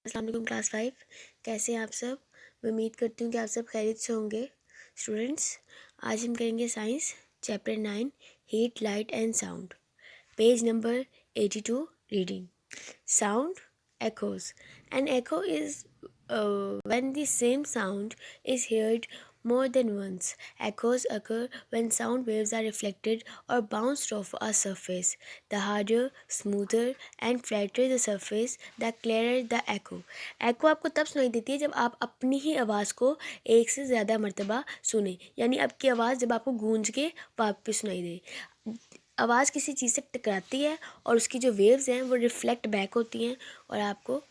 अस्सलाम वालेकुम क्लास 5। कैसे हैं आप सब? मैं उम्मीद करती हूँ कि आप सब खैरियत से होंगे। स्टूडेंट्स, आज हम करेंगे science chapter 9 heat light and sound, page number 82। Reading sound echoes. An echo is when the same sound is heard more than once. Echoes occur when sound waves are reflected or bounced off a surface. The harder, smoother, and flatter the surface, the clearer the echo. Echo आपको तब सुनाई देती है जब आप अपनी ही आवाज़ को एक से ज़्यादा मर्तबा सुने, यानी आपकी आवाज़ जब आपको गूंज के वापस सुनाई दे। आवाज़ किसी चीज़ से टकराती है और उसकी जो वेव्स हैं वो रिफ्लेक्ट बैक होती हैं और आपको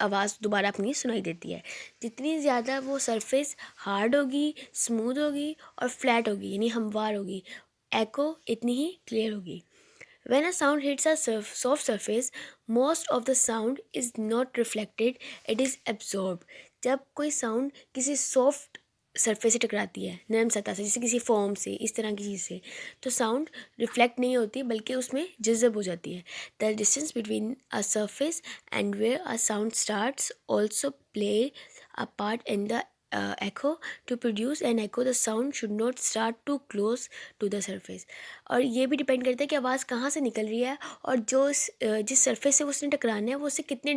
आवाज़ दोबारा अपनी सुनाई देती है। जितनी ज़्यादा वो सरफेस हार्ड होगी, स्मूथ होगी और फ्लैट होगी, यानी हमवार होगी, एको इतनी ही क्लियर होगी। When a sound hits a soft surface, most of the sound is not reflected, it is absorbed. जब कोई साउंड किसी सॉफ्ट सरफेस से टकराती है, नरम सतह से, जैसे किसी फॉर्म से, इस तरह की चीज़ से, तो साउंड रिफ्लेक्ट नहीं होती बल्कि उसमें जज़ब हो जाती है। The distance between a surface and where a sound starts also play a part in the echo. To produce an echo, the sound should not start too close to the surface. और ये भी depend करता है कि आवाज़ कहाँ से निकल रही है और जिस सरफेस से वो उसने टकराना है वो उससे कितने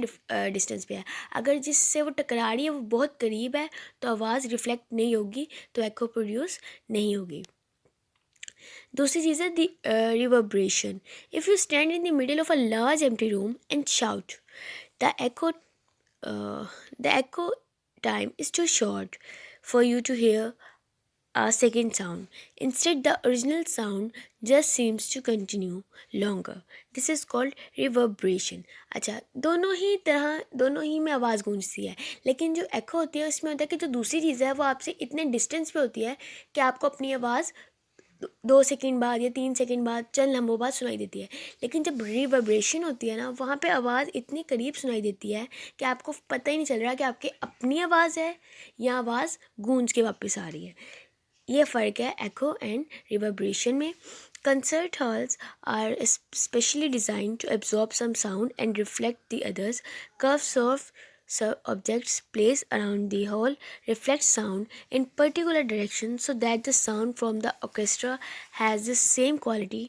डिस्टेंस पे है। अगर जिससे वो टकरा रही है वो बहुत करीब है तो आवाज़ रिफ्लेक्ट नहीं होगी, तो एको प्रोड्यूस नहीं होगी। दूसरी चीज़ है the reverberation. If you stand in the middle of a large empty room and shout, the echo the echo time is too short for you to hear a second sound. Instead, the original sound just seems to continue longer. This is called reverberation. अच्छा, दोनों ही में आवाज़ गूंजती है, लेकिन जो echo होती है उसमें होता है कि जो दूसरी चीज़ है वो आपसे इतने डिस्टेंस पे होती है कि आपको अपनी आवाज़ 2 सेकंड बाद या 3 सेकंड बाद चंद लम्हों बाद सुनाई देती है। लेकिन जब रिवर्बरेशन होती है ना, वहाँ पे आवाज़ इतनी करीब सुनाई देती है कि आपको पता ही नहीं चल रहा कि आपकी अपनी आवाज़ है या आवाज़ गूंज के वापस आ रही है। ये फ़र्क है echo एंड रिवर्बरेशन में। Concert halls are specially designed to absorb some sound and reflect the others. Curves of objects placed around the hall reflect sound in particular directions so that the sound from the orchestra has the same quality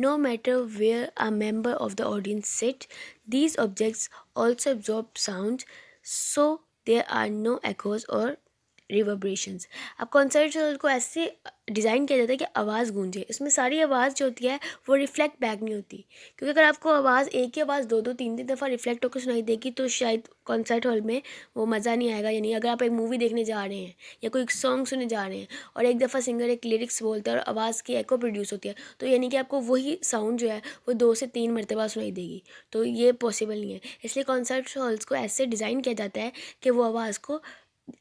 no matter where a member of the audience sit. These objects also absorb sound so there are no echoes or रिवर्ब्रेशंस। अब concert hall को ऐसे design किया जाता है कि आवाज़ गूंजे, इसमें सारी आवाज़ जो होती है वो रिफ्लेक्ट बैक नहीं होती, क्योंकि अगर आपको आवाज़ एक ही आवाज़ दो तीन दफ़ा रिफ्लेक्ट होकर सुनाई देगी तो शायद कॉन्सर्ट हॉल में वो मज़ा नहीं आएगा। यानी अगर आप एक मूवी देखने जा रहे हैं या कोई सॉन्ग सुनने जा रहे हैं और एक दफ़ा सिंगर एक लिरिक्स बोलता है और आवाज़ की एको प्रोड्यूस होती है, तो यानी कि आपको वही साउंड जो है वो 2 से 3 मरतबा सुनाई देगी, तो ये पॉसिबल नहीं है। इसलिए कॉन्सर्ट हॉल्स को ऐसे डिज़ाइन किया जाता है कि वो आवाज़ को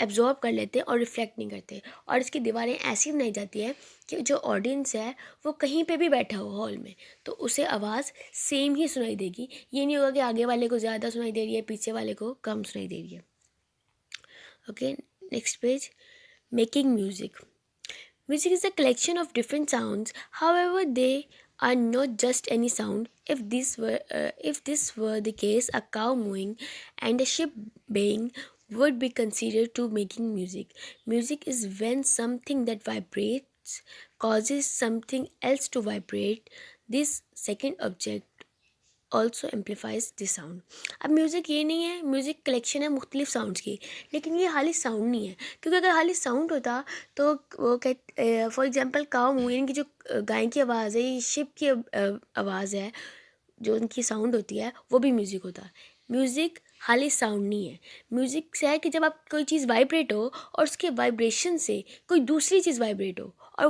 एब्जॉर्ब कर लेते हैं और रिफ्लेक्ट नहीं करते। और इसकी दीवारें ऐसी बनाई जाती है कि जो ऑडियंस है वो कहीं पे भी बैठा हो हॉल में तो उसे आवाज़ सेम ही सुनाई देगी। ये नहीं होगा कि आगे वाले को ज़्यादा सुनाई दे रही है, पीछे वाले को कम सुनाई दे रही है। Okay, next page. Making music. Music is a collection of different sounds. However, they are not just any sound. If this were the case, a cow mooing and a ship baying would be considered to making music. Music is when something that vibrates causes something else to vibrate. This second object also amplifies the sound. अब music ये नहीं है, music collection है मुख्तलिफ sounds की, लेकिन ये खाली साउंड नहीं है, क्योंकि अगर खाली साउंड होता तो वो फॉर एग्जांपल काऊ मूवी, इनकी जो गाय की आवाज़ है, ये शिप की आवाज़ है, जो उनकी साउंड होती है वो भी म्यूज़िक होता। म्यूज़िक खाली साउंड नहीं है। म्यूज़िक से है कि जब आप कोई चीज़ वाइब्रेट हो और उसके वाइब्रेशन से कोई दूसरी चीज़ वाइब्रेट हो और